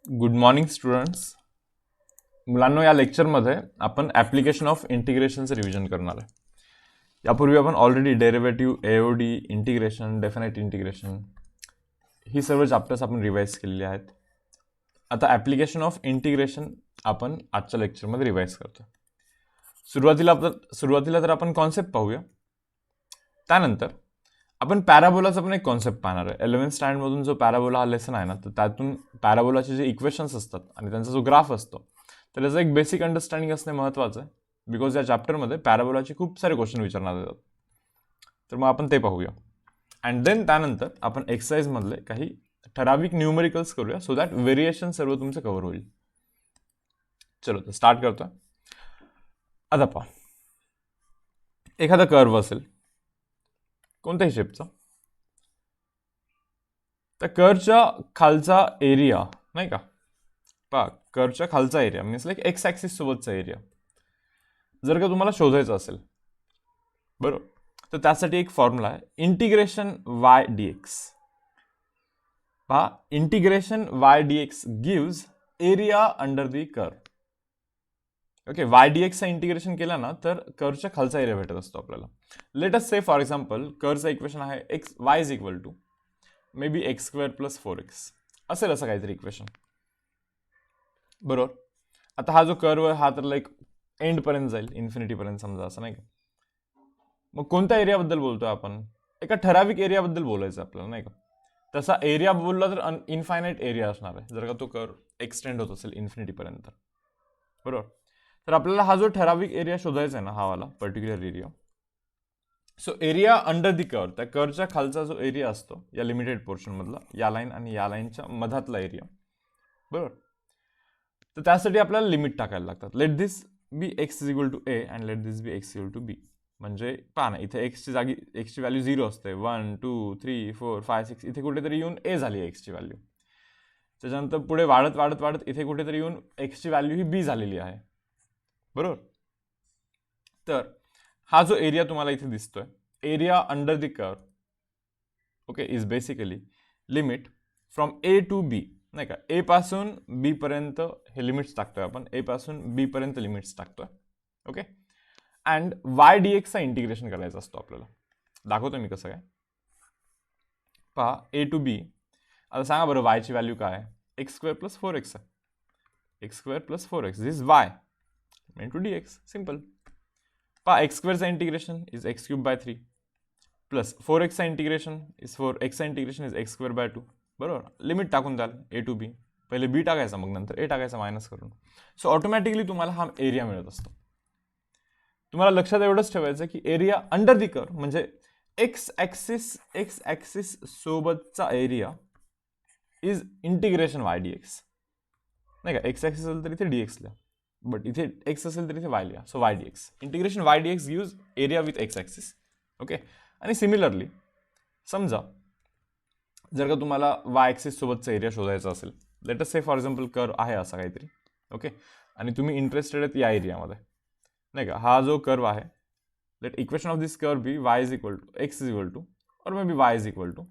Good morning students. मुलांनो, या लेक्चरमध्ये आपण ॲप्लिकेशन ऑफ इंटिग्रेशनचं रिव्हिजन करणार आहे. यापूर्वी आपण already derivative, AOD, integration, definite integration ही सर्व चॅप्टर्स आपण रिवाईज केलेली आहेत. आता ॲप्लिकेशन ऑफ इंटिग्रेशन आपण आजच्या लेक्चरमध्ये रिवाईज करतो. सुरुवातीला तर आपण कॉन्सेप्ट पाहूया. त्यानंतर आपण पॅराबोलाचा पण एक कॉन्सेप्ट पाहणार आहे. 11th स्टँडर्डमधून जो पॅराबोला हा लेसन आहे ना, तर त्यातून पॅराबोलाचे जे इक्वेशन्स असतात आणि त्यांचा जो ग्राफ असतो, तर त्याचं एक बेसिक अंडरस्टँडिंग असणे महत्त्वाचं आहे. बिकॉज या चॅप्टरमध्ये पॅराबोलाचे खूप सारे क्वेश्चन विचारण्यात येतात. तर मग आपण ते पाहूया. अँड देन त्यानंतर आपण एक्सरसाइजमधले काही ठराविक न्यूमेरिकल्स करूया, सो दॅट व्हेरिएशन सर्व तुमचं कव्हर होईल. चलो तर स्टार्ट करतो. आता पहा, एखादा कर्व असेल कोणत्याही शेपचा, त्या कर्वच्या खालचा एरिया नाही का, पहा कर्वच्या खालचा area means like x axis सोबतचा एरिया जर का तुम्हाला शोधायचा असेल, बरोबर, तर त्यासाठी एक फॉर्म्युला आहे, इंटिग्रेशन वाय डी एक्स. पहा, integration y d x gives area under the curve. Okay, y d एक्सचं इंटिग्रेशन केलं ना तर कर्वच्या खालचा एरिया भेटत असतो आपल्याला. Let us say for example कर्वचं इक्वेशन आहे x y is equal to may be x square plus 4x असेल असं काहीतरी इक्वेशन, बरोबर. आता हा जो कर्व आहे हा तर लाईक एंडपर्यंत जाईल, इन्फिनिटीपर्यंत समजा, असं नाही का. मग कोणत्या एरियाबद्दल बोलतोय आपण? एका ठराविक एरियाबद्दल बोलायचं आपल्याला, नाही का. तसा एरिया बोलला तर इनफायनाईट एरिया असणार आहे जर का तो कर्व एक्सटेंड होत असेल इन्फिनिटीपर्यंत, बरोबर. तर आपल्याला हा जो ठराविक एरिया शोधायचा आहे ना, हा वाला particular area, so area under the curve, त्या कर्वच्या खालचा जो एरिया असतो या लिमिटेड पोर्शन मधला, या लाईन आणि या लाईनच्या मधातला एरिया, बरोबर. तर त्यासाठी आपल्याला लिमिट टाकायला लागतात. Let this be x is equal to a and let this be x equal to b. म्हणजे पहा ना, इथे एक्सची जागी एक्सची व्हॅल्यू 0 असते, 1 2 3 4 5 6, इथे कुठेतरी येऊन ए झाली एक्सची व्हॅल्यू. त्याच्यानंतर पुढे वाढत वाढत वाढत इथे कुठेतरी येऊन एक्सची व्हॅल्यू ही बी झालेली आहे, बरोबर. तर हा जो एरिया तुम्हाला इथे दिसतोय, area under the curve, okay, is basically limit from a to b, नाही का. ए पासून बी पर्यंत हे लिमिट्स टाकतोय आपण, ए पासून बी पर्यंत लिमिट्स टाकतोय, ओके. अँड वाय डी एक्सचा इंटिग्रेशन करायचा असतो आपल्याला. दाखवतो मी कसं काय. पहा, ए टू बी. आता सांगा बरं, वायची व्हॅल्यू काय आहे? एक्स स्क्वेअर प्लस 4x आहे. X square plus 4x this is y into d x, simple. पहा, एक्स स्क्वेअरचा integration is x cube by 3 plus 4xचा इंटिग्रेशन इज 4xचा integration is x square by 2, बरोबर. लिमिट टाकून द्याल ए टू बी, पहिले बी टाकायचा मग नंतर ए टाकायचा मायनस करून. सो ऑटोमॅटिकली तुम्हाला हा एरिया मिळत असतो. तुम्हाला लक्षात एवढंच ठेवायचं की एरिया अंडर दी कर्व म्हणजे एक्स ॲक्सिस सोबतचा area is integration y d x, नाही का. एक्स ॲक्सिस असेल तर इथे डी एक्स लिहा, बट इथे एक्स असेल तर इथे वाय लिहा, so Y d x. Integration y d x gives area with x axis, okay. आणि सिमिलरली समजा जर का तुम्हाला वाय ॲक्सिस सोबतचा एरिया शोधायचा असेल, late us say for example curve आहे असा काहीतरी, ओके, आणि तुम्ही इंटरेस्टेड आहेत या एरियामध्ये, नाही का. हा जो कर्व आहे, let equation of this curve be y is equal to x is equal to और may be y is equal to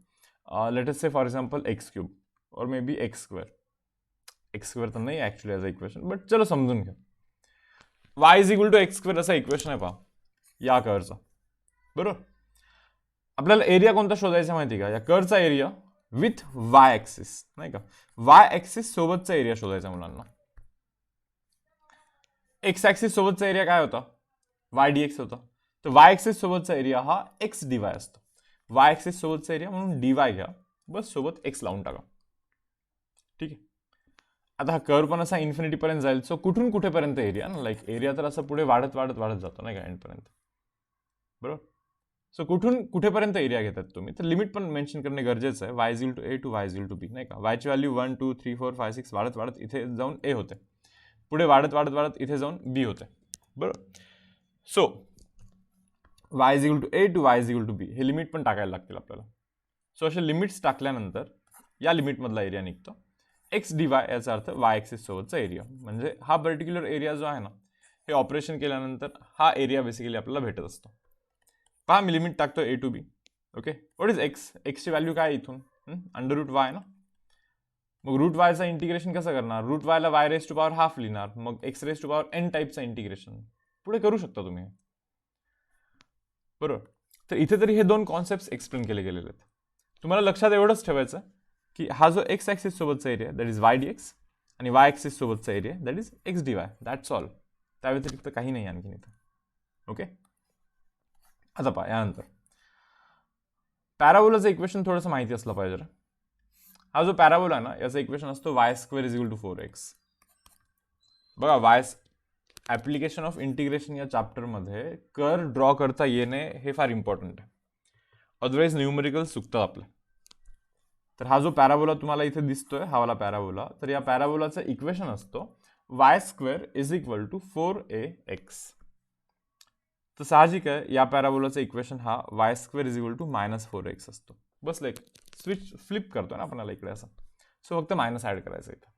let us say for example x cube और may be x square. X square तर नाही actually as a equation, but चलो समजून घ्या. Y is equal to x square असा equation आहे पहा या कर्वचा, बरोबर. आपल्याला एरिया कोणता शोधायचा माहिती का? या कर्वचा एरिया विथ वाय ॲक्सिस, नाही का. वाय ॲक्सिस सोबतचा एरिया शोधायचा मुलांना. एक्स ॲक्सिस सोबतचा एरिया काय होता? वाय डी एक्स होता. तर वाय ॲक्सिस सोबतचा एरिया हा एक्स डी वाय असतो. वाय ॲक्सिस सोबतचा एरिया म्हणून डी वाय घ्या, बस सोबत एक्स लावून टाका, ठीक आहे. आता हा कर्व पण असा इन्फिनिटीपर्यंत जाईल, सो कुठून कुठेपर्यंत एरिया ना, लाईक एरिया तर असं पुढे वाढत वाढत वाढत जातो, नाही का, एंडपर्यंत, बरोबर. सो कुठून कुठेपर्यंत एरिया घेतात तुम्ही, तर लिमिट पण मेन्शन करणे गरजेचं आहे. Y is equal to a to y is equal to b, नाही का. वायची व्हॅल्यू 1 2 3 4 5 6 वाढत वाढत इथे जाऊन ए होते, पुढे वाढत वाढत वाढत इथे जाऊन बी होते, बरोबर. So y is equal to a to y is equal to b हे लिमिट पण टाकायला लागतील आपल्याला. सो असे लिमिट्स टाकल्यानंतर या लिमिटमधला एरिया निघतो एक्स डी वाय, याचा अर्थ वाय ॲक्सिस सोबतचा एरिया. म्हणजे हा पर्टिक्युलर एरिया जो आहे ना, हे ऑपरेशन केल्यानंतर हा एरिया बेसिकली आपल्याला भेटत असतो. पहा, मी लिमिट टाकतो a to b, okay. What is x? एक्सची व्हॅल्यू काय इथून? अंडर रूट वाय ना. मग रूट वायचं इंटिग्रेशन कसं करणार? रूट वायला Y raise to power half लिहिणार, मग X raise to power N टाईपचं इंटिग्रेशन पुढे करू शकता तुम्ही, बरोबर. तर इथे तरी हे दोन कॉन्सेप्ट एक्सप्लेन केले गेलेले आहेत. तुम्हाला लक्षात एवढंच ठेवायचं की हा जो एक्स ॲक्सिस सोबतचा area that is why d x आणि वाय ॲक्सिस सोबतचा area that is x D Y, that's all. त्या व्यतिरिक्त काही नाही आणखीन इथं. ओके, आता पहा यानंतर पॅराबोलाचं इक्वेशन थोडंसं माहिती असलं पाहिजे. हा जो पॅराबोला आहे ना, याचं इक्वेशन असतो Y square is equal to 4x. बघा, वाय ॲप्लिकेशन ऑफ इंटिग्रेशन या चॅप्टरमध्ये कर ड्रॉ करता येणे हे फार इम्पॉर्टंट आहे, अदरवाईज न्यूमरिकल चुकतात आपलं. तर हा जो पॅराबोला तुम्हाला इथे दिसतोय, हा वाला पॅराबोला, तर या पॅराबोलाचं इक्वेशन असतो Y square is equal to 4ax. तर साहजिक आहे या पॅराबोलाचं इक्वेशन हा Y square is equal to -4x असतो. बस लाईक स्विच फ्लिप करतो ना आपल्याला इकडे असं, सो फक्त मायनस ॲड करायचं इथं.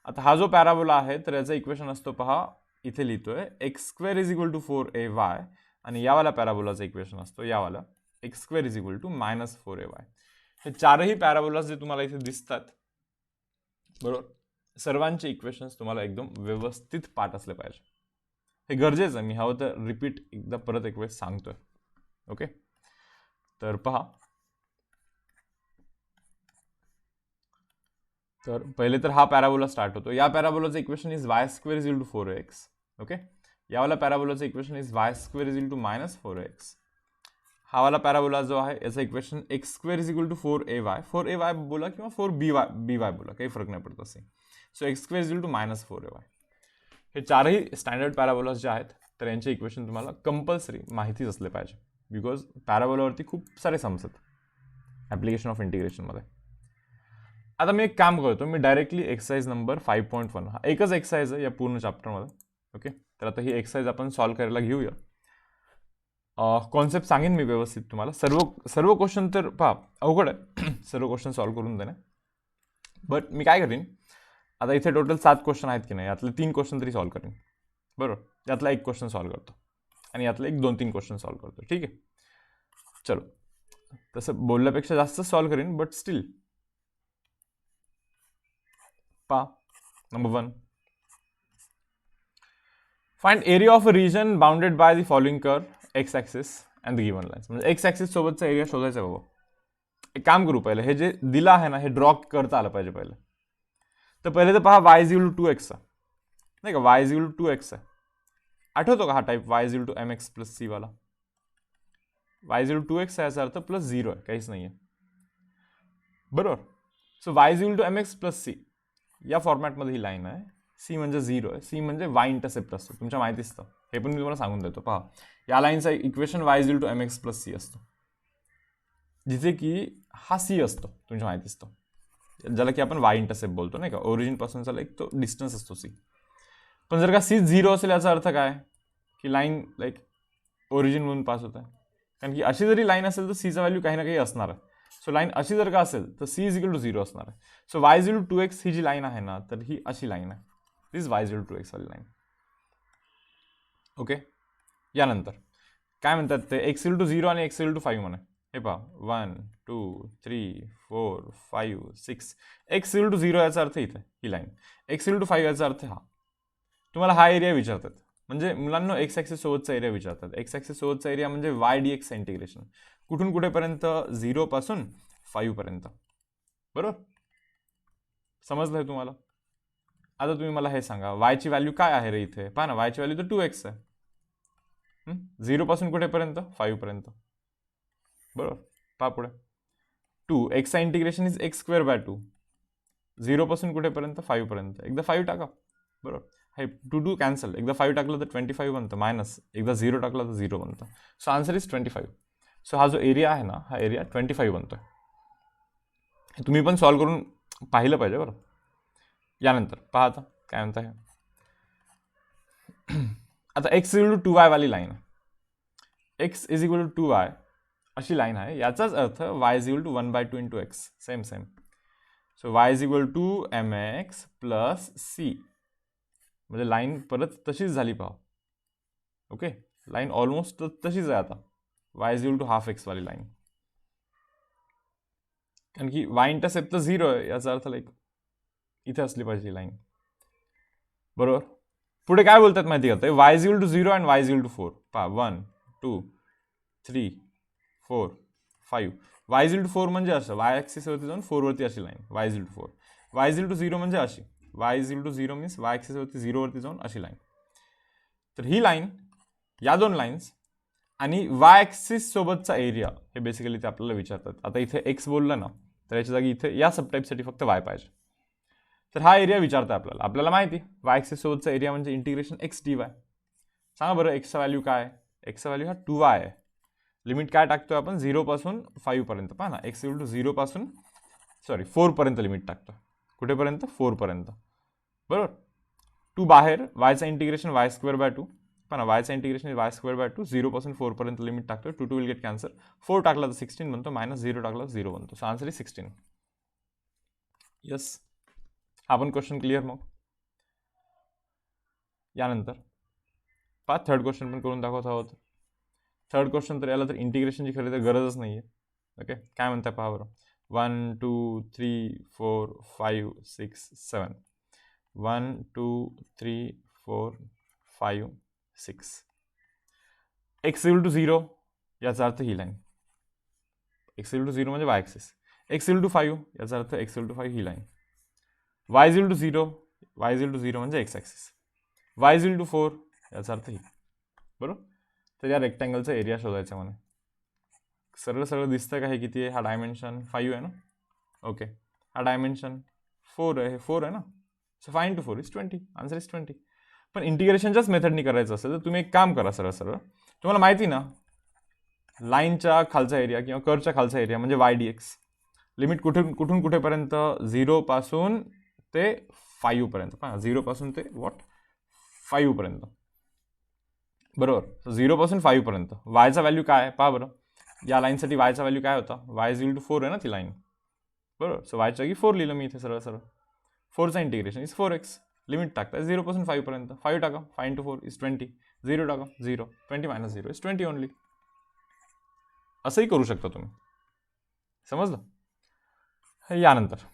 आता हा जो पॅराबोला आहे तर याचं इक्वेशन असतो, पहा इथे लिहितोय x square is equal to 4ay आणि यावाला पॅराबोलाचं इक्वेशन असतो यावाला x square is equal to -4ay. हे चारही पॅराबोलास जे तुम्हाला इथे दिसतात, बरोबर, सर्वांचे इक्वेशन्स तुम्हाला एकदम व्यवस्थित पाठ असले पाहिजे. हे गरजेचं आहे, मी हवं तर रिपीट एकदा परत एक वेळेस सांगतोय. ओके, तर पहा, तर पहिले तर हा पॅराबोला स्टार्ट होतो. या पॅराबोलाचं equation is y square is equal to 4x. Okay, यावाला पॅराबोलाचं equation is y square is equal to -4x. हा वाला पॅराबोला जो आहे याचं equation x square is equal to 4ay बोला किंवा 4by बोला, काही फरक नाही पडत असे. So X square is equal to -4ay. हे चारही स्टँडर्ड पॅराबोलास जे आहेत तर यांचे इक्वेशन तुम्हाला कंपल्सरी माहितीच असले पाहिजे, बिकॉज पॅराबोलावरती खूप सारे सम्स आहेत ॲप्लिकेशन ऑफ इंटिग्रेशनमध्ये. आता मी एक काम करतो, मी डायरेक्टली एक्सरसाइज नंबर 5.1, हा एकच एक्सरसाइज आहे या पूर्ण चॅप्टरमध्ये. ओके, तर आता ही एक्सरसाइज आपण सॉल्व्ह करायला घेऊया. कॉन्सेप्ट सांगेन मी व्यवस्थित तुम्हाला. सर्व क्वेश्चन तर पहा अवघड आहे सर्व क्वेश्चन सॉल्व्ह करून देणे, बट मी काय करीन, आता इथे टोटल 7 क्वेश्चन आहेत की नाही, यातले 3 क्वेश्चन तरी सॉल्व्ह करीन, बरोबर. यातला एक क्वेश्चन सॉल्व्ह करतो आणि यातले 1-2-3 क्वेश्चन सॉल्व्ह करतो. ठीक आहे, चलो. तसं बोलल्यापेक्षा जास्त सॉल्व्ह करीन, बट स्टील पहा. Number 1, find area of a region bounded by the following curve x axis and the given lines. म्हणजे एक्स ॲक्सिस सोबतचा एरिया शोधायचा आहे बाबा. एक काम करू, पहिले हे जे दिलं आहे ना हे ड्रॉ करता आलं पाहिजे पहिले. तर पहिले तर पहा y is equal to 2x नाही का, y is equal to 2x आहे. आठवतो का हा type y is equal to mx plus c वाला? y is equal to 2x आहे याचा अर्थ प्लस 0 आहे, काहीच नाही आहे, बरोबर. So y is equal to mx plus c या फॉर्मॅटमध्ये ही लाईन आहे. c म्हणजे 0 आहे, c म्हणजे y इंटरसेप्ट असतो, तुमच्या माहिती असतं, हे पण मी तुम्हाला सांगून देतो. पहा, या लाईनचा equation y is equal to mx plus c असतो, जिथे की हा c असतो, तुमच्या माहिती असतं, ज्याला की आपण वाय इंटरसेप्ट बोलतो नाही का, ओरिजिन पासूनचा लाईक तो डिस्टन्स असतो सी. पण जर का सी 0 असेल याचा अर्थ काय की लाईन लाईक ओरिजिन म्हणून पास होत आहे, कारण की अशी जरी लाईन असेल तर सीचा व्हॅल्यू काही ना काही असणार आहे. सो लाईन अशी जर का असेल तर सी इज इक्वल टू 0 असणार आहे. So y is equal to 2x ही जी लाईन आहे ना, तर ही अशी लाईन आहे, this y is equal to 2x वाली लाईन. ओके, यानंतर काय म्हणतात ते एक्स इक्वल टू 0 आणि एक्स इक्वल टू 5 म्हणा. हे पहा 1 2 3 4 5 6, एक्स इक्वल टू 0 याचा अर्थ इथे ही लाईन, एक्स इक्वल टू 5 याचा अर्थ हा. तुम्हाला हा एरिया विचारतात, म्हणजे मुलांना एक्स ॲक्सिस सोबतचा एरिया विचारतात. एक्स ॲक्सिस सोबतचा एरिया म्हणजे वाय डी एक्स इंटिग्रेशन, कुठून कुठेपर्यंत, 0 पासून 5 पर्यंत, बरोबर. समजलं आहे तुम्हाला? आता तुम्ही मला हे सांगा, वायची व्हॅल्यू काय आहे रे इथे? पहा ना, वायची व्हॅल्यू तर 2x आहे. 0 पासून कुठेपर्यंत? 5 पर्यंत, बरोबर. पहा पुढे 2 एक्सचा integration is x square by 2, 0 पासून कुठेपर्यंत? 5 पर्यंत. एकदा 5 टाका, बरोबर. हे 2 कॅन्सल, एकदा 5 टाकलं तर 25 बनतं, मायनस एकदा 0 टाकलं तर 0 बनतं. So answer is 25. सो हा जो एरिया आहे ना, हा एरिया 25 बनतोय. हे तुम्ही पण सॉल्व्ह करून पाहिलं पाहिजे, बरं. यानंतर पहा आता काय म्हणता हे. आता एक्स इक्वल टू 2y वाली लाईन आहे, x is equal to 2y अशी लाईन आहे, याचाच अर्थ y is equal to 1/2 into x, same. So y is equal to mx plus c, म्हणजे लाईन परत तशीच झाली पहा. ओके, लाईन ऑलमोस्ट तशीच आहे आता, y is equal to half x वाली लाईन, कारण की y इंटरसेप्ट तर 0 आहे, याचा अर्थ लाईक इथे असली पाहिजे ही लाईन, बरोबर. पुढे काय बोलतात माहिती का, y is equal to 0 and y is equal to 4. पहा 1 2 3 4 5. वाय इज इक्वल टू 4 म्हणजे असं, वाय ॲक्सिस वरती जाऊन 4 वरती अशी line, y is equal to 4. Y is equal to 0 म्हणजे अशी, y is equal to 0 means y axis वरती 0 वरती जाऊन अशी लाईन. तर ही लाईन, या दोन लाईन्स आणि वाय ॲक्सिस सोबतचा एरिया, हे बेसिकली ते आपल्याला विचारतात. आता इथे एक्स बोललं ना, तर याच्या जागी इथे या सबटाईपसाठी फक्त वाय पाहिजे. तर हा एरिया विचारता आपल्याला माहिती, वाय ॲक्सिस सोबतचा एरिया म्हणजे इंटिग्रेशन एक्स डी वाय. सांगा बरं एक्सचा व्हॅल्यू काय, एक्सचा व्हॅल्यू हा 2y आहे. लिमिट काय टाकतोय आपण, 0 पासून 5 पर्यंत. पहा ना, एक्स इक्वल टू 0 पासून 4 पर्यंत लिमिट टाकतो. कुठेपर्यंत, 4 पर्यंत, बरोबर. 2 बाहेर, वायचा इंटिग्रेशन वाय स्क्वेअर बाय 2. पहा ना, वायचा इंटिग्रेशन वाय स्क्वेअर बाय 2, 0 पासून 4 पर्यंत लिमिट टाकतो. 2 विल गेट कॅन्सर. 4 टाकला तर 16 बनतो, -0 टाकला तर 0 बनतो. So answer is 16. यस, हा पण क्वेश्चन क्लिअर. मग यानंतर पहा थर्ड क्वेश्चन पण करून दाखवत आहोत. थर्ड क्वेश्चन तर याला तर इंटिग्रेशनची खरी तर गरजच नाही आहे. ओके, काय म्हणताय पहा बरं. 1 2 3 4 5 6 7. 1 2 3 4 5 6. एक्स इक्वल टू 0 याचा अर्थ ही लाईन, एक्स इक्वल टू 0 म्हणजे y axis. X equal to 5 याचा अर्थ एक्स इक्वल टू 5 ही line. Y equal to 0, y equal to 0 म्हणजे x axis. Y equal to 4 याचा अर्थ ही, बरोबर. तर या रेक्टँगलचा एरिया शोधायचा म्हणे. सरळ सरळ दिसतं का हे किती आहे, हा डायमेन्शन 5 आहे ना. ओके, हा डायमेन्शन 4 आहे, हे 4 आहे ना. So 5 into 4 is 20. Answer is 20. पण इंटिग्रेशनच्याच मेथडनी करायचं असेल तर तुम्ही एक काम करा, सरळ सरळ. तुम्हाला माहिती ना, लाईनच्या खालचा एरिया किंवा कर्वच्या खालचा एरिया म्हणजे वाय डी एक्स. लिमिट कुठून कुठेपर्यंत, 0 पासून ते 5 पर्यंत. पहा 0 पासून ते 5 पर्यंत, बरोबर. 0 पासून 5 पर्यंत वायचा व्हॅल्यू काय आहे पहा बरं. या लाईनसाठी वायचा व्हॅल्यू काय होता, वाय इज इक्वल टू 4 आहे ना ती लाईन, बरोबर. सो वायच्या जागी 4 लिहिलं मी इथे सरळ सरळ. 4चा इंटिग्रेशन इज 4x. लिमिट टाकता 0 पासून 5 पर्यंत. 5 टाका, 5 into 4 इज 20. 0 टाका, 0. 20 - 0 इज 20 ओनली. असंही करू शकता तुम्ही, समजलं. यानंतर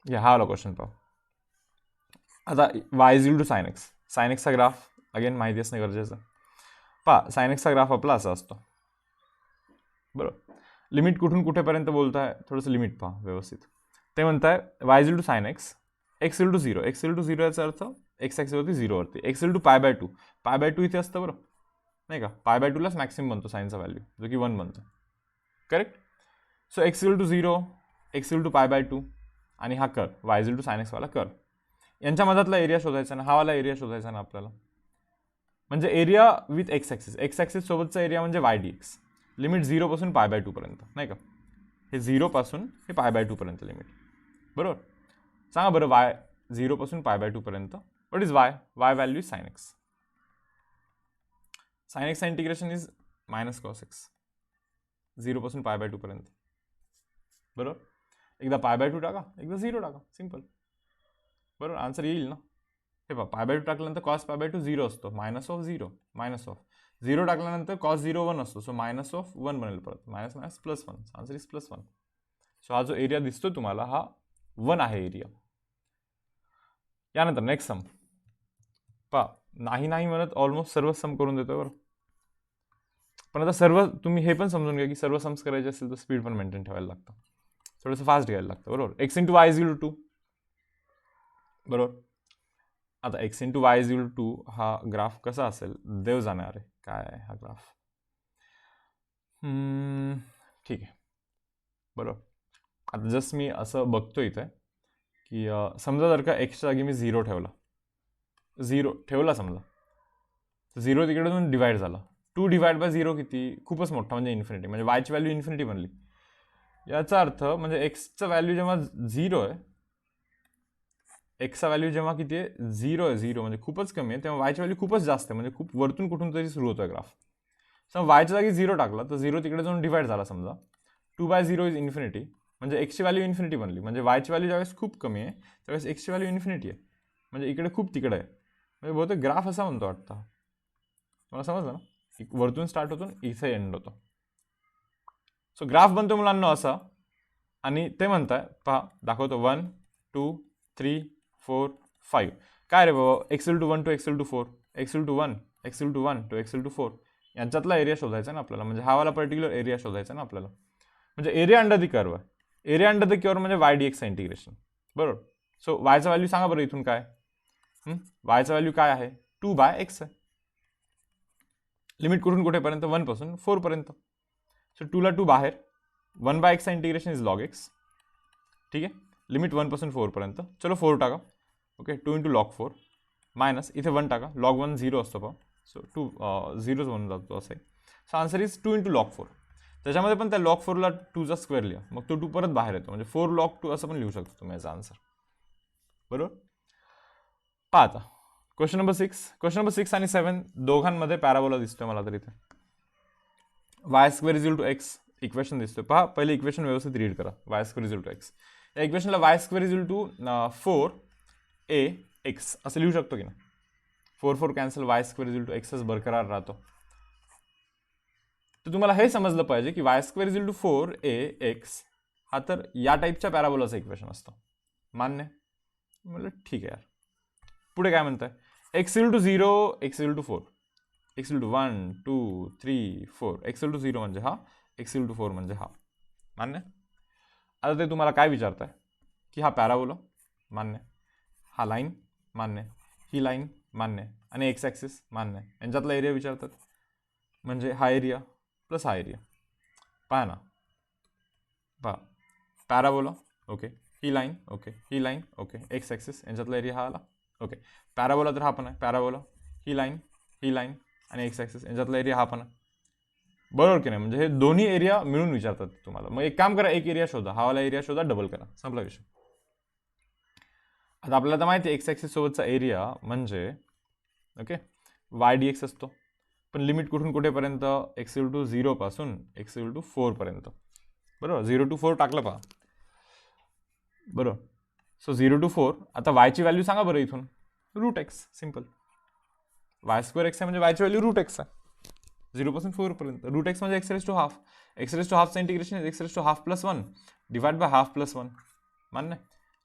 हा वाला क्वेश्चन पाहू. आता y is equal to sine x. Sine एक्सचा ग्राफ अगेन माहिती असणं गरजेचं. पहा साइन एक्सचा ग्राफ आपला असा असतो, बरोबर. लिमिट कुठून कुठेपर्यंत बोलताय, थोडंसं लिमिट पहा व्यवस्थित. ते म्हणताय y is equal to sine x, x equal to 0. X equal to 0 याचा अर्थ एक्स ॲक्सिसवरती 0 वरती. X equal to π/2. π/2 इथे असतं, बरं नाही का. π/2लाच मॅक्सिमम बनतो साईनचा व्हॅल्यू, जो की 1 बनतो, correct. So x equal to 0, x equal to π/2 आणि हा curve y is equal to sine x वाला कर, यांच्या मधातला एरिया शोधायचा ना, हा वाला एरिया शोधायचा ना आपल्याला. म्हणजे area with x axis. X axis सोबतचा एरिया म्हणजे वाय डी एक्स. लिमिट 0 पासून π/2 पर्यंत, नाही का. हे 0 पासून हे π/2 पर्यंत लिमिट, बरोबर. सांगा बरं, वाय 0 पासून π/2 पर्यंत, what is y. Y value is sine x. Sine एक्सचा integration is minus cos x. 0 पासून π/2 पर्यंत, बरोबर. एकदा π/2 टाका, एकदा 0 टाका, सिम्पल, बरोबर. आन्सर येईल ना. हे पहा, π/2 टाकल्यानंतर कॉस π/2 0 असतो, मायनस ऑफ 0, मायनस ऑफ 0 टाकल्यानंतर कॉस 0 1 असतो, सो मायनस ऑफ 1 बनेल परत, minus minus plus 1. Answer is +1. So हा जो एरिया दिसतो तुम्हाला हा 1 आहे एरिया. यानंतर नेक्स्ट सम पहा. नाही नाही म्हणत ऑलमोस्ट सर्व सम करून देतो, बरं. पण आता सर्व तुम्ही हे पण समजून घ्या की सर्व सम्स करायचे असेल तर स्पीड पण मेंटेन ठेवायला लागतं, थोडंसं फास्ट घ्यायला लागतं, बरोबर. X into y is equal to 2, बरोबर. आता x into y is equal to हा ग्राफ कसा असेल देव जाणार आहे, काय आहे हा ग्राफ. ठीक आहे, बरोबर. आता जस्ट मी असं बघतो इथे की समजा जर का एक्सच्या जागी मी 0 ठेवला समजा, तर 0 तिकडे जाऊन डिवाइड झाला. 2 डिवाइड बाय 0 किती, खूपच मोठा, म्हणजे इन्फिनिटी, म्हणजे वायची व्हॅल्यू इन्फिनिटी बनली. याचा अर्थ म्हणजे एक्सचा व्हॅल्यू जेव्हा 0 आहे, एक्सचा व्हॅल्यू जेव्हा किती आहे 0 आहे, 0 म्हणजे खूपच कमी आहे, तेव्हा वायची व्हॅल्यू खूपच जास्त आहे, म्हणजे खूप वरतून कुठून तरी सुरू होतोय ग्राफ. समजा वायच्या जागी 0 टाकला तर 0 तिकडे जाऊन डिवाइड झाला समजा. 2/0 इज इन्फिनिटी, म्हणजे एक्सची व्हॅल्यू इन्फिनिटी बनली. म्हणजे वायची व्हॅल्यू ज्यावेळेस खूप कमी आहे त्यावेळेस एक्सची व्हॅल्यू इन्फिनिटी आहे, म्हणजे इकडे खूप तिकडे आहे. म्हणजे बहुतेक ग्राफ असा म्हणतो वाटतं, मला समजलं ना. वरतून स्टार्ट होतो इथे एंड होतो. सो ग्राफ बनतो मुलांना असा, आणि ते म्हणताय पहा दाखवतो 1 2 3 4 5. काय रे बाबा, x equal to 1 to x equal to 4, x equal to 1 x equal to 1 to x equal to 4 यांच्यातला एरिया शोधायचा ना आपल्याला, म्हणजे हा वाला पर्टिक्युलर एरिया शोधायचा ना आपल्याला. म्हणजे एरिया अंडर दी कर्व आहे. एरिया अंडर द कर्व म्हणजे वाय डी एक्सचं इंटिग्रेशन. बरोबर. सो वायचा व्हॅल्यू सांगा बरं इथून काय. वायचा व्हॅल्यू काय आहे, 2/x आहे. लिमिट कुठून कुठेपर्यंत, 1 पासून 4 पर्यंत. सो 2 ला 2 बाहेर, 1/x integration is log x. ठीक आहे. लिमिट 1 पासून 4 पर्यंत. चलो 4 टाका. ओके, 2 इंटू लॉग 4 मायनस इथे 1 टाका. लॉग 1 0 असतो पहा. सो 2 0च बनून जातो असं आहे. So answer is 2 into log 4. त्याच्यामध्ये पण त्या लॉग 4ला 2चा स्क्वेअर लिहा, मग तो 2 परत बाहेर येतो, म्हणजे 4 लॉग 2 असं पण लिहू शकतो तुम्ही याचा आन्सर. बरोबर. पहा आता क्वेश्चन नंबर 6. क्वेश्चन नंबर 6 आणि 7 दोघांमध्ये पॅराबोला दिसतोय मला तर इथे. Y square is equal to x equation दिसतोय. पहा पहिले इक्वेशन व्यवस्थित रीड करा. Y square is equal to x, या इक्वेशनला y square is equal to 4ax असं लिहू शकतो की ना. 4 cancel, y square is equal to एक्सच बरकरार राहतो. तर तुम्हाला हे समजलं पाहिजे की y square is equal to 4ax हा तर या टाईपच्या पॅराबोलाचं इक्वेशन असतं. मान्य. म्हणलं ठीक आहे यार. पुढे काय म्हणताय, x equal to 0, x equal to 4, x equal to 1 2 3 4, x equal to 0 म्हणजे हा, एक्स इक्वल टू 4 म्हणजे हा. मान्य. आता ते तुम्हाला काय विचारताय की हा पॅराबोला मान्य, हा लाईन मान्य, ही लाईन मान्य आणि एक्स ॲक्सिस मान्य, यांच्यातला एरिया विचारतात. म्हणजे हा एरिया प्लस हा एरिया. पहा ना, पहा पॅराबोला. ओके, ही लाईन, ओके ही लाईन, ओके एक्स ॲक्सिस, यांच्यातला एरिया हा आला. ओके, पॅराबोला तर हा पण आहे. पॅराबोला, ही लाईन आणि एक्स ॲक्सिस, यांच्यातला एरिया हा पण आहे. बरोबर की नाही. म्हणजे हे दोन्ही एरिया मिळून विचारतात तुम्हाला. मग एक काम करा, एक एरिया शोधा, हा वाला एरिया शोधा, डबल करा, संपला विषय. आता आपल्याला तर माहिती आहे एक्स ॲक्सिस सोबतचा एरिया म्हणजे ओके वाय डी एक्स असतो. पण लिमिट कुठून कुठेपर्यंत, एक्स इक्वल टू 0 पासून एक्स इक्वल टू 4 पर्यंत. बरोबर, 0 टू 4 टाकलं पहा. बरोबर. So 0 to 4. आता वायची व्हॅल्यू सांगा बरं इथून, root x. Simple. Y square x आहे म्हणजे वायची व्हॅल्यू रूट एक्स आहे. 0 पासून 4 पर्यंत. रूट एक्स म्हणजे x raise to half. X raise to हाफचं integration x raise to half plus 1 divide by half plus 1. मान्य.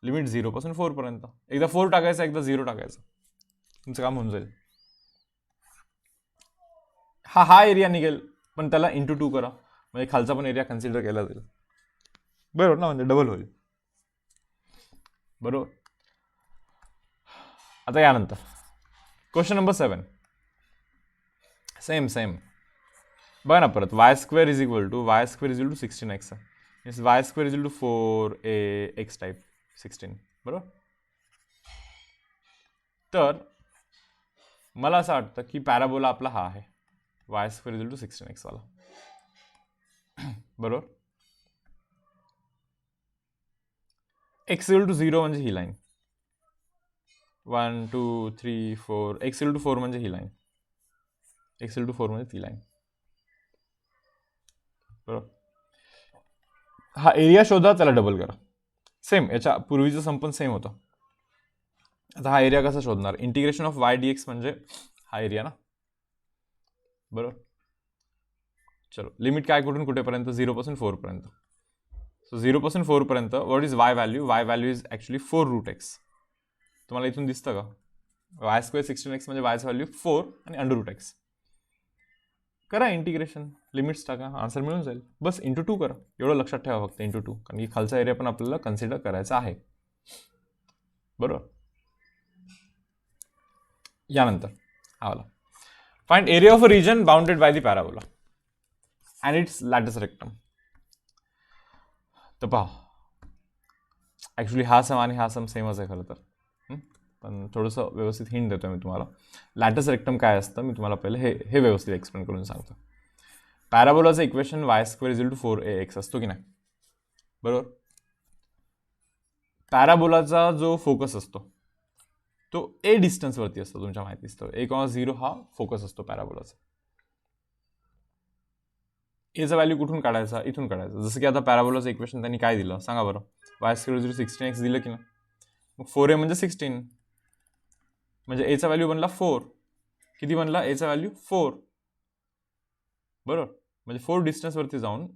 लिमिट 0 पासून 4 पर्यंत. एकदा 4 टाकायचं, एकदा 0 टाकायचं, तुमचं काम होऊन जाईल. हा एरिया निघेल, पण त्याला इंटू 2 करा, म्हणजे खालचा पण एरिया कन्सिडर केला जाईल. बरोबर ना, म्हणजे डबल होईल. बरोबर. आता यानंतर क्वेश्चन नंबर 7. सेम बघा ना परत. Y square is equal to 16x means y square is equal to 4ax type 16. बरोबर. तर मला असं वाटतं की पॅराबोला आपला हा आहे, y square is equal to 16x वाला. बरोबर. एक्स इक्वल टू 0 म्हणजे ही लाईन, 1 2 3 4, एक्स इक्वल टू 4 म्हणजे ही लाईन, एक्स इक्वल टू 4 म्हणजे ती लाईन. बरोबर. हा एरिया शोधा, त्याला डबल करा. सेम याच्या पूर्वीचं संपन्न सेम होतं. आता हा एरिया कसा शोधणार, integration of Y d x म्हणजे हा एरिया ना. बरोबर. चलो, लिमिट काय कुठून कुठेपर्यंत, 0 पासून 4 पर्यंत. सो 0 पासून 4 पर्यंत what is y value, y value is actually 4 root x. तुम्हाला इथून दिसतं का, वाय स्क्वेअर 16x म्हणजे वायचं व्हॅल्यू 4 आणि अंडर रूट एक्स. करा इंटिग्रेशन, लिमिट्स टाका, आन्सर मिळून जाईल. बस इंटू 2 करा, एवढं लक्षात ठेवा फक्त, इंटू 2, कारण की खालचा एरिया पण आपल्याला कन्सिडर करायचा आहे. बरोबर. यानंतर हा वाला, find area of a region bounded by the parabola and it's lattice rectum. तर पहा, ॲक्च्युली हा सम आणि हा सम सेमच आहे खरं तर, पण थोडंसं व्यवस्थित हिंट देतो मी तुम्हाला. लॅटिस रेक्टम काय असतं मी तुम्हाला पहिले हे व्यवस्थित एक्सप्लेन करून सांगतो. पॅराबोलाचं equation y square is equal to 4ax असतो की नाही. बरोबर. पॅराबोलाचा जो फोकस असतो तो ए डिस्टन्सवरती असतो, तुमच्या माहितीच. a,0 हा फोकस असतो पॅराबोलाचा. एचा व्हॅल्यू कुठून काढायचा, इथून काढायचा. जसं की आता पॅराबोलाचं इक्वेशन त्यांनी काय दिलं सांगा बरं, वाय स्क्वेअर 16x दिलं की ना. मग 4a म्हणजे 16, म्हणजे एचा व्हॅल्यू बनला 4. किती बनला एचा व्हॅल्यू 4. बरोबर. म्हणजे 4 डिस्टन्सवरती जाऊन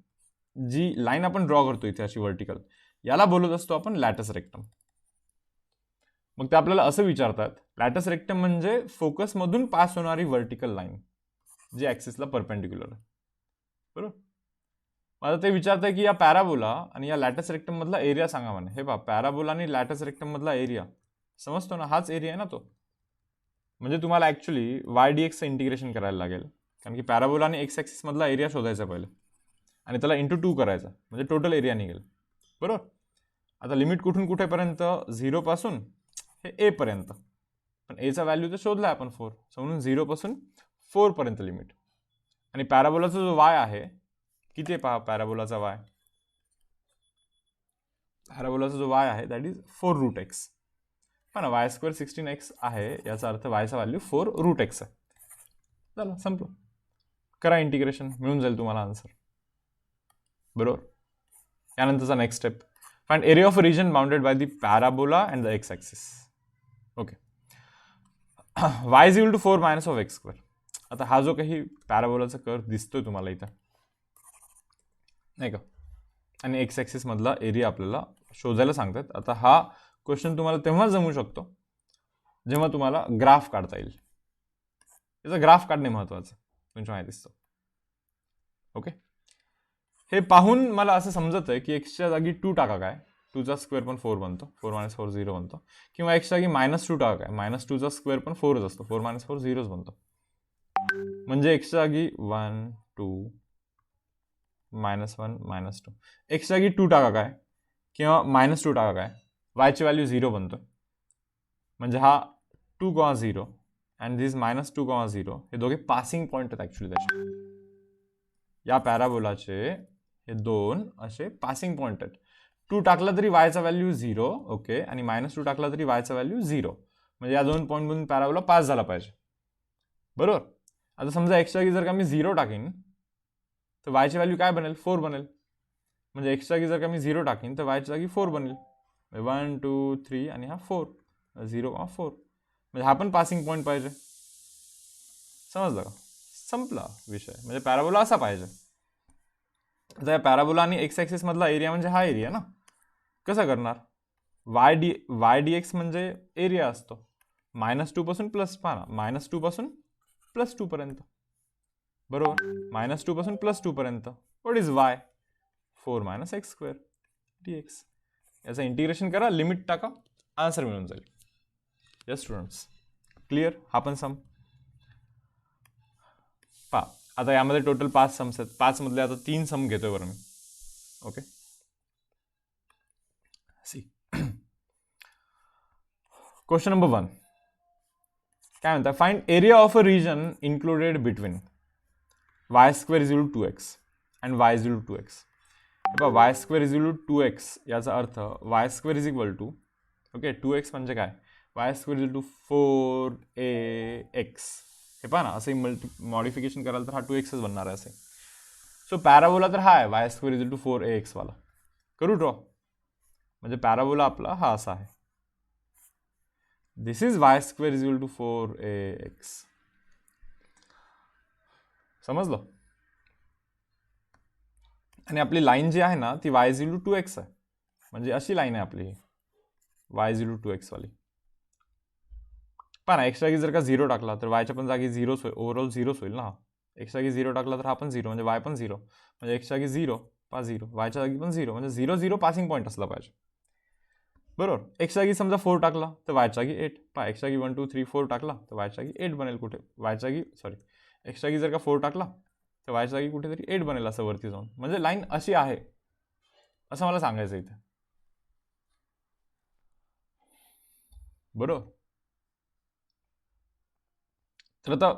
जी लाईन आपण ड्रॉ करतो इथे अशी व्हर्टिकल, याला बोलत असतो आपण लॅटिस रेक्टम. मग ते आपल्याला असं विचारतात, लॅटस रेक्टम म्हणजे फोकसमधून पास होणारी व्हर्टिकल लाईन जी ॲक्सिसला परपेंडिक्युलर आहे. बरोबर. आता ते विचारतंय की या पॅराबोला आणि या लॅटस रेक्टम मधला एरिया सांगा म्हणे. हे पहा, पॅराबोला आणि लॅटस रेक्टम मधला एरिया समजतो ना, हाच एरिया आहे ना तो. म्हणजे तुम्हाला ऍक्च्युली वाय डी एक्सचं इंटिग्रेशन करायला लागेल, कारण की पॅराबोला आणि एक्स ॲक्सिस मधला एरिया शोधायचा पहिले आणि त्याला इंटू 2 करायचा, म्हणजे टोटल एरिया निघेल. बरोबर. आता लिमिट कुठून कुठेपर्यंत, 0 पासून हे ए पर्यंत. पण एचा व्हॅल्यू तर शोधला आपण 4, म्हणून 0 पासून 4 पर्यंत लिमिट. आणि पॅराबोलाचा जो वाय आहे किती आहे पहा, पॅराबोलाचा वाय जो वाय आहे दॅट इज 4 रूट एक्स. पण वाय स्क्वेअर 16x आहे, याचा अर्थ वायचा व्हॅल्यू 4 रूट एक्स आहे. झालं, संपलं. करा इंटिग्रेशन, मिळून जाईल तुम्हाला आन्सर. बरोबर. यानंतरचा next step, find area of a region bounded by the parabola and the x axis. Okay. Y is equal to 4 minus of x square. आता हा जो काही पॅराबोलाचा कर्व दिसतोय तुम्हाला इथं, नाही का, आणि एक्स ॲक्सिस मधला एरिया आपल्याला शोधायला सांगतात. आता हा क्वेश्चन तुम्हाला तेव्हा जमू शकतो जेव्हा तुम्हाला ग्राफ काढता येईल. याचा ग्राफ काढणे महत्वाचं तुमच्या माहिती दिसतं. ओके. हे पाहून मला असं समजत आहे की एक्सच्या जागी 2 टाका काय, 2चा स्क्वेअर पण 4 बनतो, 4 मायनस 4 0 बनतो. किंवा एक्सच्या जागी -2 टाका काय, -2चा स्क्वेअर पण 4च असतो, 4 मायनस 4 0च बनतो. म्हणजे एक्सच्या जागी 1 2 -1 -2. एक्सच्या जागी 2 टाका काय किंवा -2 टाका काय, वायची व्हॅल्यू 0 बनतो. म्हणजे हा 2, 0 अँड दिस -2, 0 हे दोघे पासिंग पॉईंट आहेत ॲक्च्युली त्याचे. या पॅराबोलाचे हे दोन असे पासिंग पॉईंट आहेत. 2 टाकला तरी वायचा व्हॅल्यू 0, ओके, आणि -2 टाकला तरी वायचा व्हॅल्यू 0. म्हणजे या दोन पॉईंटमधून पॅराबोला पास झाला पाहिजे. बरोबर. आता समजा एक्सच्या जागी जर का मी 0 टाकीन तर वायची व्हॅल्यू काय बनेल, 4 बनेल. म्हणजे एक्सच्या जागी जर का मी 0 टाकीन तर वायच्या जागी 4 बनेल. 1 2 3 आणि हा 4, 0, 4. म्हणजे हा पण पासिंग पॉईंट पाहिजे. समजलं का, संपला विषय. म्हणजे पॅराबोला असा पाहिजे. आता या पॅराबोला आणि एक्स ॲक्सिस मधला एरिया म्हणजे हा एरिया ना. कसं करणार, वाय डी एक्स म्हणजे एरिया असतो. -2 पासून प्लस, पहा ना, -2 पासून +2 पर्यंत. बरोबर. -2 पासून +2 पर्यंत. What is Y, 4 minus x square dx. याचं इंटिग्रेशन करा, लिमिट टाका, आन्सर मिळून जाईल. Yes students, clear. हा पण सम पहा. आता यामध्ये टोटल 5 सम्स आहेत. 5 मधले आता 3 सम घेतोय बरं मी. ओके. सी क्वेश्चन नंबर 1 काय म्हणतात, find area of a region included between y square is equal to 2x and y is equal to 2x. Y square is equal to 2x याचा अर्थ y square is equal to, okay, 2x म्हणजे काय, y square is equal to 4ax. हे पहा ना, असं modification कराल तर हा 2xच बनणार आहे असे. सो पॅराबोला तर हा आहे y square is equal to 4ax वाला. करू ड्रॉ. म्हणजे पॅराबोला आपला हा असा आहे. This is y square is equal to 4ax. समजलं. आणि आपली लाईन जी आहे ना ती Y is equal to 2x आहे. म्हणजे अशी लाईन आहे आपली, Y is equal to 2x वाली. पण एक्स जागी जर का 0 टाकला तर वायच्या पण जागी 0 होईल, ओव्हरऑल 0 होईल ना. एक्स जागी 0 टाकला तर हा पण 0, म्हणजे वाय पण 0. म्हणजे एक्स जागी 0 0, वायच्या जागी पण 0, म्हणजे 0 0 पासिंग पॉईंट असला पाहिजे. बरोबर. एक्स जागी समजा 4 टाकला तर वायच्या जागी 8. पहा, एक्स जागी 1 2 3 4 टाकला तर वायच्या जागी 8 बनेल कुठे, वायच्या जागी सॉरी एक्स जागी जर का 4 टाकला तर वायच्या जागी कुठेतरी 8 बनेल असं वरती जाऊन. म्हणजे लाईन अशी आहे असं मला सांगायचं इथे. बरोबर. तर आता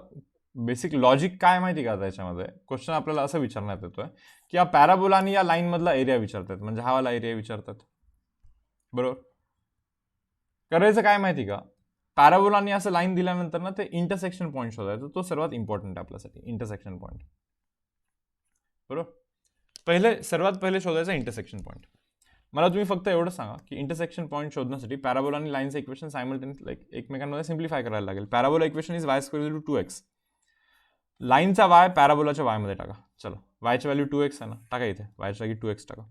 बेसिक लॉजिक काय माहिती का त्याच्यामध्ये, क्वेश्चन आपल्याला असं विचारण्यात येतोय की या पॅराबोला आणि या लाईन मधला एरिया विचारतात, म्हणजे हा वाला एरिया विचारतात. बरोबर. करायचं काय माहिती का, पॅराबोलाने असं लाईन दिल्यानंतर ना ते इंटरसेक्शन पॉईंट शोधायचा. तो सर्वात इम्पॉर्टंट आहे आपल्यासाठी, इंटरसेक्शन पॉईंट. बरोबर. सर्वात पहिले शोधायचा इंटरसेक्शन पॉईंट. मला तुम्ही फक्त एवढं सांगा की इंटरसेक्शन पॉईंट शोधण्यासाठी पॅराबोला आणि लाईनचं इक्वेशन सायमल्टेनियस एकमेकांमध्ये सिम्प्लिफाय करायला लागेल. Parabola equation is y square equal to 2x. लाईनचा वाय पॅराबोलाच्या वाय मध्ये टाका. चलो, वायची व्हॅल्यू 2x आहे ना, टाका इथे, वायच्या जागी 2x टाका.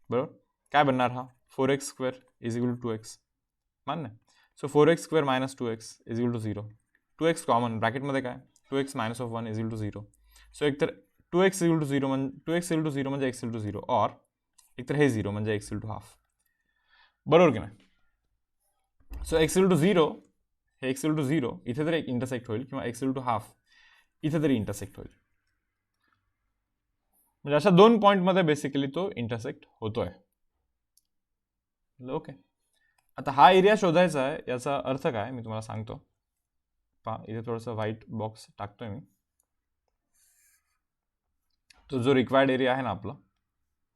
बरोबर. काय बनणार हा, 4x square is equal to 2x. मान्य. सो 4x² minus 2x is equal to 0. 2x common ब्रॅकेटमध्ये काय 2x minus of 1 is equal to 0. So एकतर 2x इज इक्वल टू 0 म्हणजे x इक्वल टू 0 ऑर एकतर हे 0 म्हणजे x इक्वल टू हाफ. बरोबर की नाही. सो x इक्वल टू 0 हे x इक्वल टू 0 इथे तरी एक इंटरसेक्ट होईल किंवा x इक्वल टू हाफ इथे तरी इंटरसेक्ट होईल. म्हणजे अशा 2 पॉईंटमध्ये बेसिकली तो इंटरसेक्ट होतोय. ओके. आता हा एरिया शोधायचा आहे. याचा अर्थ काय मी तुम्हाला सांगतो. पहा इथे थोडंसं व्हाईट बॉक्स टाकतोय मी. तो जो रिक्वायर्ड एरिया आहे ना आपला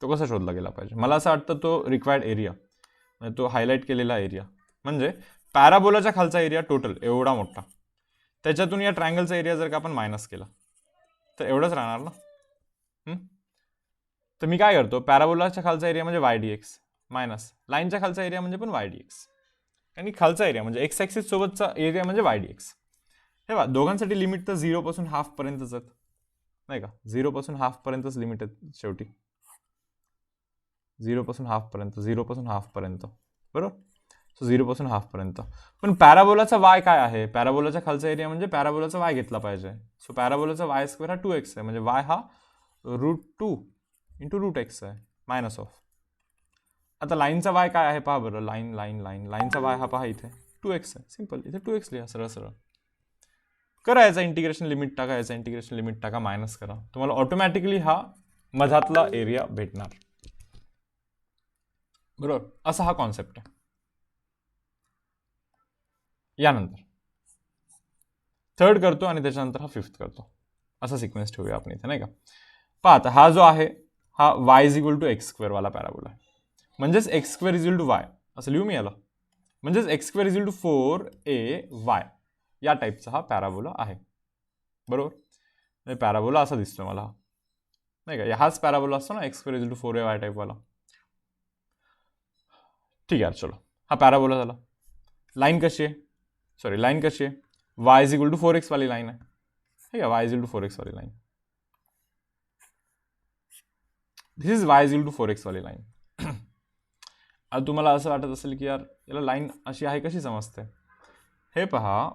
तो कसा शोधला गेला पाहिजे. मला असं वाटतं तो रिक्वायर्ड एरिया म्हणजे तो हायलाईट केलेला एरिया म्हणजे पॅराबोलाच्या खालचा एरिया टोटल एवढा मोठा, त्याच्यातून या ट्रायंगलचा एरिया जर का आपण मायनस केला तर एवढंच राहणार ना. तर मी काय करतो, पॅराबोलाच्या खालचा एरिया म्हणजे y/dx मायनस लाईनच्या खालचा एरिया म्हणजे पण y/dx आणि खालचा एरिया म्हणजे x ॲक्सिस सोबतचा एरिया म्हणजे y/dx. हे बघा दोघांसाठी लिमिट तर 0 पासून हाफ पर्यंतच आहेत नाही का. 0 पासून हाफ पर्यंतच लिमिट आहेत शेवटी. 0 पासून हाफ पर्यंत बरोबर. सो 0 पासून हाफ पर्यंत. पण पॅराबोलाचा y काय आहे, पॅराबोलाच्या खालचा एरिया म्हणजे पॅराबोलाचा y घेतला पाहिजे. सो पॅराबोलाचा y² हा 2x आहे म्हणजे y हा √2 इंटू √x आहे मायनस ऑफ. आता लाईनचा y काय आहे पहा बरं. लाईनचा y हा पहा इथे 2x आहे. सिंपल इथे 2x लिहा सरळ सरळ. करा याचा इंटिग्रेशन लिमिट टाका, याचा इंटिग्रेशन लिमिट टाका, मायनस करा, तुम्हाला ऑटोमॅटिकली हा मधातला एरिया भेटणार. बरोबर. असा हा कॉन्सेप्ट आहे. यानंतर थर्ड करतो आणि त्याच्यानंतर हा फिफ्थ करतो. असा सिक्वेन्स ठेवूया आपण इथे नाही का. पहा आता हा जो आहे हा y is equal to x² वाला पॅराबोला आहे. म्हणजेच x² is equal to y असं लिहू मी याला. म्हणजेच x² is equal to 4ay या टाईपचा हा पॅराबोला आहे. बरोबर. पॅराबोला असा दिसतोय मला नाही का. हाच पॅराबोला असतो ना x² is equal to 4ay टाईपवाला. ठीक आहे चलो हा पॅराबोला झाला. लाईन कशी आहे, लाईन कशी आहे, y is equal to 4x वाली लाईन आहे. ठीक आहे y is equal to 4x वाली line. This is y is equal to 4x वाली लाईन. आता तुम्हाला असं वाटत असेल की यार याला लाईन अशी आहे कशी समजते. हे पहा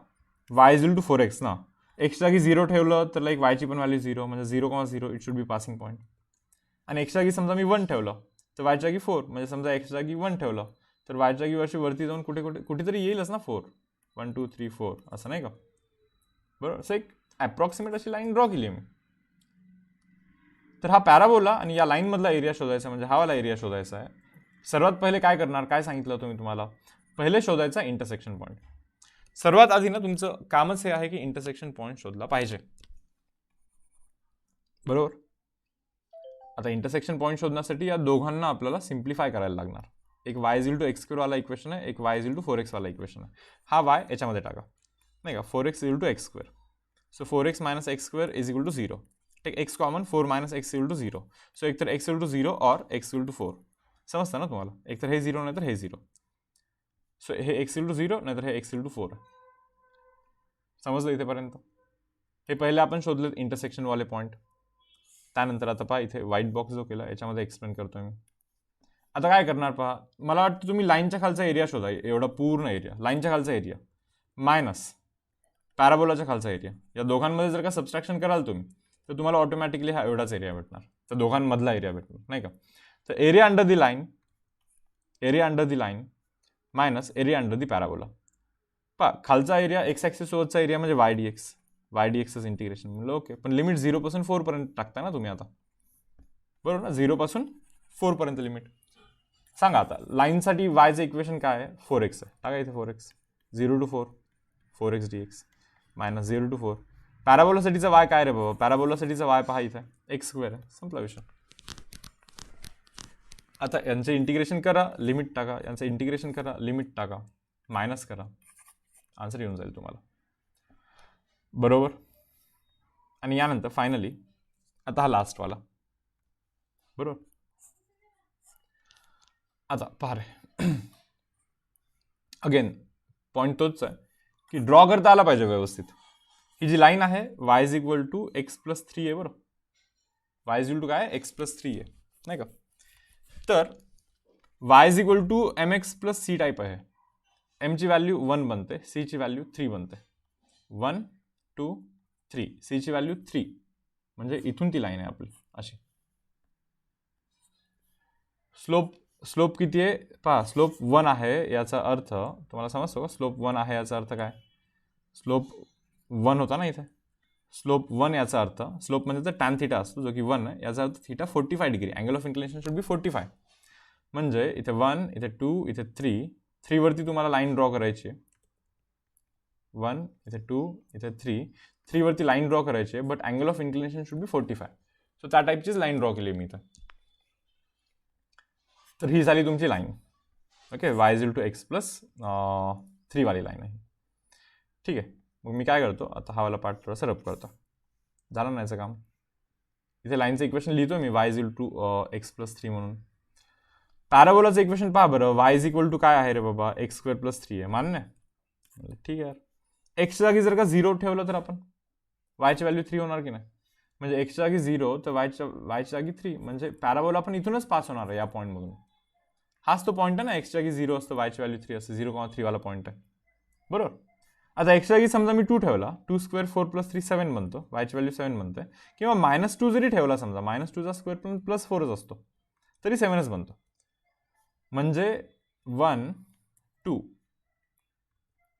y is equal to 4x ना, x जागी 0 ठेवलं तर लाईक y ची पण व्हॅल्यू 0 म्हणजे 0,0 it should be passing point. आणि x जागी समजा मी 1 ठेवलं तर y जागी 4 म्हणजे समजा x जागी 1 ठेवलं तर y जागी वर्षी वरती जाऊन कुठेतरी येईलच ना 4. 1 2 3 4 असं नाही का. बरोबर. असं एक अप्रॉक्सिमेट अशी लाईन ड्रॉ केली आहे मी. तर हा पॅराबोला आणि या लाईन मधला एरिया शोधायचा म्हणजे हा वाला एरिया शोधायचा आहे. सर्वात पहिले काय करणार, काय सांगितलं होतं मी तुम्हाला, पहिले शोधायचा इंटरसेक्शन पॉईंट. सर्वात आधी ना तुमचं कामच हे आहे की इंटरसेक्शन पॉईंट शोधला पाहिजे. बरोबर. आता इंटरसेक्शन पॉईंट शोधण्यासाठी या दोघांना आपल्याला सिम्प्लिफाय करायला लागणार. एक y is equal to x² वाला इक्वेशन आहे, एक y is equal to 4x वाला इक्वेशन आहे. हा y याच्यामध्ये टाका नाही का. 4x is equal to x². So 4x minus x² is equal to 0. Take x common, 4 minus x equal to 0. So एकतर x इक्वल टू 0 और x इक्वल टू 4. समजतं ना तुम्हाला. एकतर हे 0 नाहीतर हे 0. सो हे x इक्वल टू 0 नाहीतर हे x इक्वल टू 4. समजलं इथेपर्यंत. हे पहिले आपण शोधलेत इंटरसेक्शन वाले पॉईंट. त्यानंतर आता पहा इथे व्हाईट बॉक्स जो केला याच्यामध्ये एक्सप्लेन करतोय मी. आता काय करणार पहा, मला वाटतं तुम्ही लाईनच्या खालचा एरिया शोधा. एवढा पूर्ण एरिया लाईनच्या खालचा एरिया मायनस पॅराबोलाच्या खालचा एरिया, या दोघांमध्ये जर का सबस्ट्रॅक्शन कराल तुम्ही तर तुम्हाला ऑटोमॅटिकली हा एवढाच एरिया भेटणार. तर दोघांमधला एरिया भेटणार नाही का. तर एरिया अंडर दी लाईन मायनस एरिया अंडर दी पॅराबोला. पहा खालचा एरिया x ॲक्सिस सोबतचा एरिया म्हणजे y/dx इंटिग्रेशन म्हणलं ओके. पण लिमिट 0 पासून 4 पर्यंत टाकता ना तुम्ही आता. बरोबर ना. 0 पासून 4 पर्यंत लिमिट. सांगा आता लाईनसाठी yचं इक्वेशन काय आहे, 4x आहे. टाका इथे 4x. 0 to 4 4x dx minus 0 to 4. पॅराबोलासाठीचा y काय रे बाबा, पॅराबोलासाठीचा y पहा इथे x² आहे. संपला विषय. आता यांचं इंटिग्रेशन करा, लिमिट टाका, यांचं इंटिग्रेशन करा, लिमिट टाका, मायनस करा, आन्सर येऊन जाईल तुम्हाला. बरोबर. आणि यानंतर फायनली आता हा लास्टवाला. बरोबर. आता पहा रे अगेन पॉईंट तोच आहे की ड्रॉ करता आला पाहिजे व्यवस्थित. ही जी लाईन आहे y is equal to x+3 आहे. बरोबर. y इज इक्वल टू काय x+3 आहे नाही का. तर y is equal to mx+c type आहे. एमची व्हॅल्यू 1 बनते, सीची व्हॅल्यू 3 बनते. 1 2 3, सीची व्हॅल्यू 3, म्हणजे इथून ती लाईन आहे आपली अशी. स्लोप किती आहे पहा, स्लोप 1 आहे याचा अर्थ तुम्हाला समजतो का? स्लोप 1 आहे याचा अर्थ काय? स्लोप 1 होता ना इथे, स्लोप 1 याचा अर्थ, स्लोप म्हणजे तर टॅन थिटा असतो जो की 1 आहे, याचा अर्थ theta 45 degree, angle of inclination should be 45. म्हणजे इथे 1, इथे 2, इथे 3 वरती तुम्हाला लाईन ड्रॉ करायची आहे. 1 इथे 2 इथे 3 वरती लाईन ड्रॉ करायची आहे, but angle of inclination should be 45. So त्या टाईपचीच लाईन ड्रॉ केली मी इथं. तर ही झाली तुमची line. Okay, y is to x plus 3 वाली लाईन आहे. ठीक आहे, मग मी काय करतो आता, हा वाला पार्ट थोडासा रब करतो. झालं ना याचं काम. इथे लाईनचं इक्वेशन लिहितो मी, y is to x plus 3 म्हणून. पॅराबोलाचं इक्वेशन पहा बरं, y इज इक्वल टू काय आहे रे बाबा, एक्स स्क्वेअर प्लस 3 आहे, मान्य? ठीक आहे यार. एक्सच्या जागी जर का 0 ठेवलं तर आपण वायची व्हॅल्यू 3 होणार की नाही? म्हणजे एक्सच्या जागी 0 तर वायच्या जागी 3, म्हणजे पॅराबोला आपण इथूनच पास होणार आहे या पॉईंटमधून. हाच तो पॉईंट आहे ना, एक्सच्या जागी 0 असतं, वायची व्हॅल्यू 3 असते, 0,3 वाला पॉईंट आहे, बरोबर. आता एक्सच्या जागी समजा मी 2 ठेवला, 2 स्क्वेअर 4 प्लस 3 7 बनतो, वायची व्हॅल्यू 7 बनते. किंवा -2 जरी ठेवला समजा, -2चा स्क्वेअर पण प्लस 4च असतो, तरी 7च बनतो. म्हणजे 1 2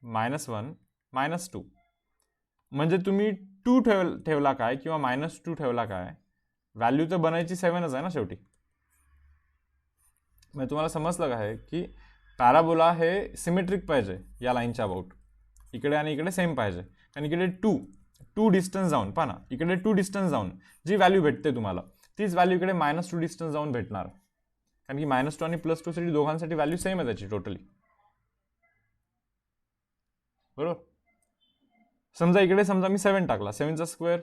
-1 -2, म्हणजे तुम्ही 2 ठेवला काय किंवा -2 ठेवला काय, व्हॅल्यू तर बनायची 7च आहे ना शेवटी. म्हणजे तुम्हाला समजलं काय की पॅराबोला हे सिमेट्रिक पाहिजे या लाईनच्या अबाउट, इकडे आणि इकडे सेम पाहिजे. कारण इकडे 2 डिस्टन्स जाऊन पहा ना, इकडे 2 डिस्टन्स जाऊन जी व्हॅल्यू भेटते तुम्हाला, तीच व्हॅल्यू इकडे -2 डिस्टन्स जाऊन भेटणार. कारण की -2 आणि +2 साठी दोघांसाठी व्हॅल्यू सेम आहे त्याची टोटली, बरोबर. समजा इकडे समजा मी 7 टाकला, 7चा स्क्वेअर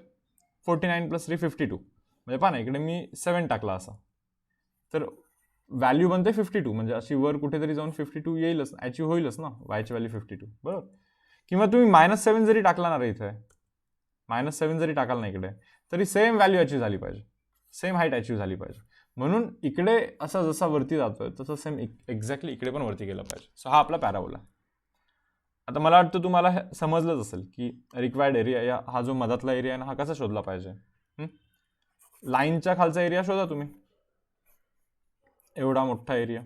49 + 3 52, म्हणजे पहा ना इकडे मी 7 टाकला असा, तर व्हॅल्यू बनते 52, म्हणजे अशी वर कुठेतरी जाऊन 52 येईलच, अचीव होईलच ना वायची व्हॅल्यू 52, बरोबर. किंवा तुम्ही -7 जरी टाकला ना रे इथे, -7 जरी टाकाल ना इकडे, तरी सेम व्हॅल्यू अचीव झाली पाहिजे, सेम हाईट अचीव झाली पाहिजे. म्हणून इकडे असा जसा वरती जातोय तसं सेम एक्झॅक्टली इकडे पण वरती गेलं पाहिजे. सो हा आपला पॅराबोला. आता मला वाटतं तुम्हाला समजलंच असेल की रिक्वायर्ड एरिया या हा जो मधातला एरिया आहे ना, हा कसा शोधला पाहिजे. लाईनच्या खालचा एरिया शोधा तुम्ही, एवढा मोठा एरिया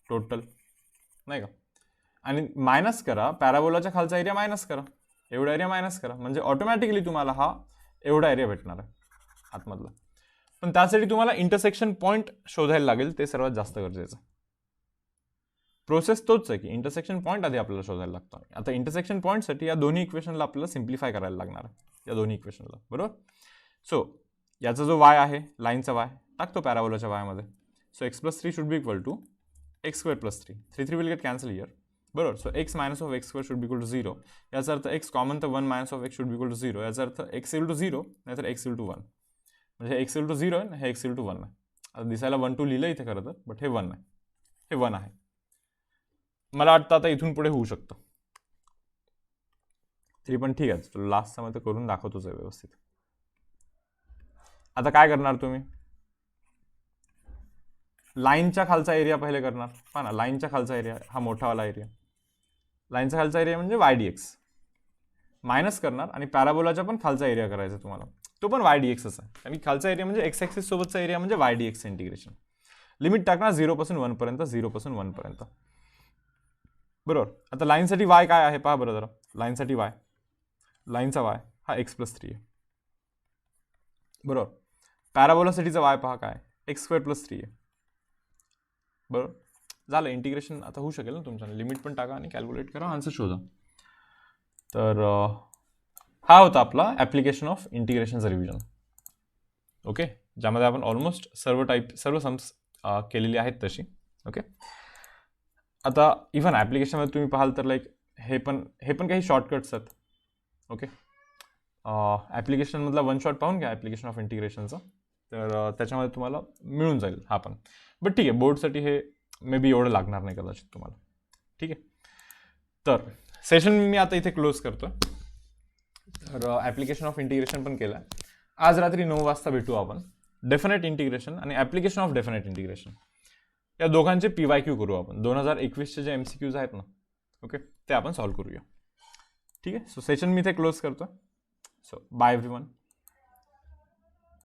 टोटल, नाही का, आणि मायनस करा पॅराबोलाच्या खालचा एरिया, मायनस करा एवढा एरिया, मायनस करा, म्हणजे ऑटोमॅटिकली तुम्हाला हा एवढा एरिया भेटणार आहे आतमधला. पण त्यासाठी तुम्हाला इंटरसेक्शन पॉईंट शोधायला लागेल, ते सर्वात जास्त गरजेचं. प्रोसेस तोच आहे की इंटरसेक्शन पॉईंट आधी आपल्याला शोधायला लागतो. आता इंटरसेक्शन पॉईंटसाठी या दोन्ही इक्वेशनला आपल्याला सिम्प्लिफाय करायला लागणार आहे, या दोन्ही इक्वेशनला, बरोबर. सो याचा जो वाय आहे, लाईनचा वाय टाकतो पॅराबोलाच्या वायमध्ये. So x + 3 should be equal to x square + 3, 3 will get cancel here, बरोबर. So x - x square should be equal to 0, याचा अर्थ x कॉमन तर 1 - x should be equal to 0, याचा अर्थ x इक्वल टू 0 नाहीतर x इक्वल टू 1, म्हणजे x equal to 0 आहे, हे x इक्वल टू 1 आहे. आता दिसायला 1 2 लिहिलं इथे खरं तर, बट हे 1 आहे, हे 1 आहे. मला वाटतं आता इथून पुढे होऊ शकतं, तरी पण ठीक आहे, तुला लास्ट समय तर करून दाखवतोच आहे व्यवस्थित. आता काय करणार तुम्ही, लाईनच्या खालचा एरिया पहिले करणार. पहा ना, लाईनच्या खालचा एरिया हा मोठावाला एरिया, लाईनचा खालचा एरिया म्हणजे y/dx मायनस करणार, आणि पॅराबोलाच्या पण खालचा एरिया करायचा तुम्हाला, तो पण y/dx आहे. आणि खालचा एरिया म्हणजे x ॲक्सिस सोबतचा एरिया म्हणजे y/dx इंटिग्रेशन. लिमिट टाकणार 0 पासून 1 पर्यंत, 0 पासून 1 पर्यंत, बरोबर. आता लाईनसाठी y काय आहे पहा बरं जरा, लाईनसाठी y, लाईनचा y हा x + 3 आहे, बरोबर. पॅराबोलासाठीचा y पहा काय, x स्क्वेअर + 3 आहे, बरोबर. झालं इंटिग्रेशन. आता होऊ शकेल ना तुमच्या, लिमिट पण टाका आणि कॅल्क्युलेट करा, आन्सर शोधा. तर हा होता आपला ॲप्लिकेशन ऑफ इंटिग्रेशनचा रिव्हिजन. ओके, ज्यामध्ये आपण ऑलमोस्ट सर्व सम्स केलेली आहेत तशी. ओके, आता इव्हन ॲप्लिकेशनमध्ये तुम्ही पाहाल तर लाईक हे पण काही शॉर्टकट्स आहेत. ओके, ॲप्लिकेशनमधला 1 शॉट पाहून घ्या ॲप्लिकेशन ऑफ इंटिग्रेशनचा, तर त्याच्यामध्ये तुम्हाला मिळून जाईल हा पण. बट ठीक आहे, बोर्डसाठी हे मे बी एवढं लागणार नाही कदाचित तुम्हाला. ठीक आहे, तर सेशन मी आता इथे क्लोज करतो. तर ॲप्लिकेशन ऑफ इंटिग्रेशन पण केलं आहे. आज रात्री 9 वाजता भेटू आपण, डेफिनेट इंटिग्रेशन आणि ॲप्लिकेशन ऑफ डेफिनेट इंटिग्रेशन. या दोघांचे PYQ करू आपण. 2021चे जे MCQs आहेत ना, ओके, ते आपण सॉल्व्ह करूया. ठीक आहे. सो सेशन मी इथे क्लोज करतो. So bye everyone.